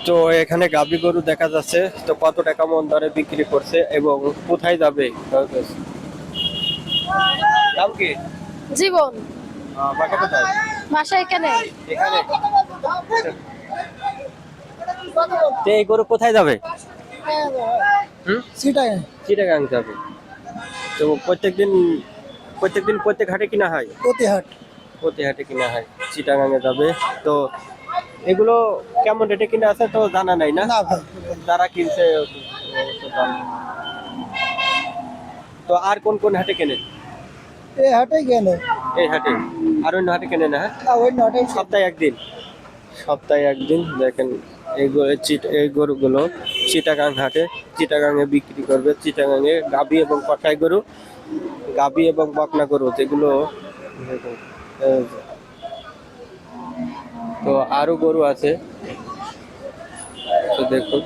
তো এখানে গাভী গরু দেখা যাচ্ছে, তো কত টাকা মন দরে বিক্রি করছে এবং কোথায় যাবে দাম কি? জীবন বাসা কোথায়? বাসা এখানে। এখানে। তো এই গরু কোথায় যাবে? চিটাগাং। চিটাগাং যাবে। তো প্রত্যেকদিন প্রত্যেক হাটে কিনা হয়? প্রতিহাট। প্রতি হাটে কিনা হয়, চিটাগাঙে যাবে। তো এগুলো কেমন রেটে কিনা আছে তো জানা নাই না? না ভাই, যারা কিনছে তো জানে। তো আর কোন কোন হাটে কেনেন? এই হাটে গেলে এই হাটে, আর অন্য হাটে কেনেন না? হ্যাঁ, না ওই নটাই সপ্তাহে একদিন। সপ্তাহে একদিন দেখেন এই গরুগুলো চিটাগাং হাটে, চিটাগাঙে বিক্রি করবে। চিটাগাঙে গাভী এবং পাঠাই গরু, গাভী এবং বকনা গরু যেগুলো দেখুন, এই যে। তো আরো গরু আছে, তো দেখুন।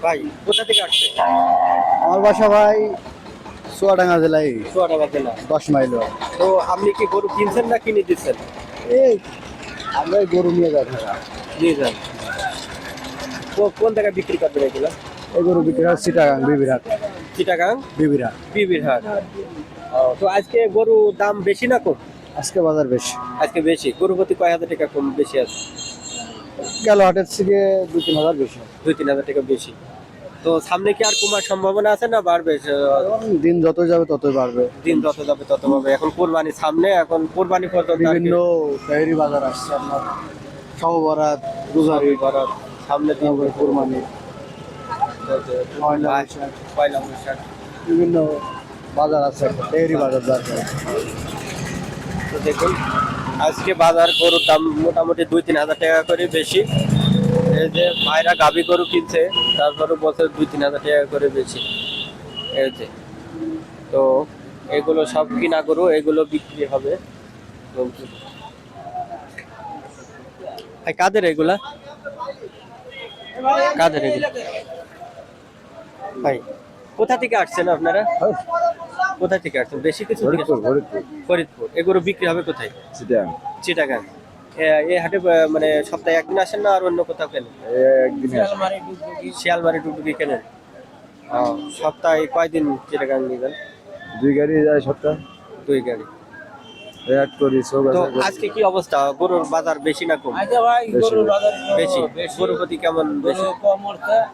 ভাই কোথা থেকে আসছে? আমার বাসা ভাই চুয়াডাঙ্গা জেলায়, চুয়াডাঙ্গা জেলা। 10 মাইল। তো আপনি কি গরু কিনছেন না কিনে দিচ্ছেন? এই আমরা এই গরু নিয়ে যাই। নিয়ে যান। কোন জায়গায় বিক্রি করবেন এগুলো? এই গরু বিক্রি হয় চিটাগাং বিবিরহাট। চিটাগাং বিবিরহাট। বিবিরহাট। তো আজকে গরু দাম বেশি না কম? আজকে বাজার বেশি। আজকে বেশি। গরু প্রতি কয় হাজার টাকা কম বেশি আছে? গেল হাটের থেকে 2-3 হাজার বেশি। 2-3 হাজার টাকা বেশি। তো সামনে কি আর কমার সম্ভাবনা আছে না বাড়বে? এবং দিন যত যাবে ততই বাড়বে। দিন যত যাবে তত বাড়বে। এখন কোরবানি সামনে, এখন কোরবানি পর্যন্ত আর কি বিভিন্ন ডায়েরি বাজার আসছে আপনার, সব বরাত, রোজারি, বাড়ার সামনে দিন তারপরে কোরবানি, পয়লা ভাই, বৈশাখ, পয়লা বৈশাখ। বিভিন্ন বাজার আছে, ডায়েরি বাজার দরকার। তো দেখুন আজকে বাজার গরুর দাম মোটামুটি 2-3 হাজার টাকা করে বেশি। এই যে ভাইরা গাভী গরু কিনছে, তারপরে বছর 2-3 হাজার টাকা করে বেশি। এই যে, তো এগুলো সব কিনা গরু, এগুলো বিক্রি হবে। ভাই কাদের এগুলা? কাদের এগুলা? ভাই কোথা থেকে আসছেন আপনারা? কোথা থেকে আসছেন? বেশি কিছু ফরিদপুর। এগুলো বিক্রি হবে কোথায়? চিটাগাং। এই হাটে মানে সপ্তাহে একদিন আসেন না আর অন্য কোথাও কেনেন? শিয়ালমারি ডুগডুগি কেনেন। সপ্তাহে কয়দিন চিটাগাং নিবেন? 2 গাড়ি যায় সপ্তাহ। 2 গাড়ি। এক করি তো আজকে কি অবস্থা? গরুর বাজার বেশি না কম? বেশি। গরু প্রতি কেমন বেশি?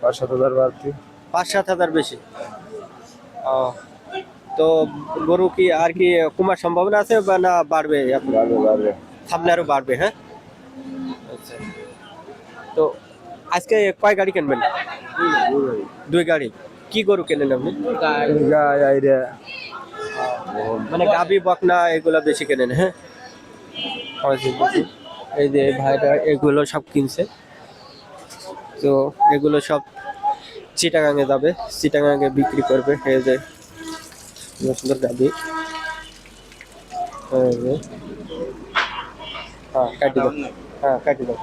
5-7 হাজার বাড়তি। 5-7 হাজার বেশি। তো গরু কি আর কি কমার সম্ভাবনা আছে বা না বাড়বে? বাড়বে। সামনে আরো বাড়বে। হ্যাঁ, আচ্ছা। তো আজকে কয় গাড়ি কিনবেন? 2 গাড়ি। কি গরু কেনেন আপনি? মানে গাভী বকনা এগুলা বেশি কেনেন? হ্যাঁ, এই যে ভাইরা এগুলো সব কিনছে। তো এগুলো সব চিটাগাঙে যাবে, চিটাগাঙে বিক্রি করবে। এই যে সুন্দর সুন্দর গাভী। হ্যাঁ কাটি দাও, হ্যাঁ কাটি দাও।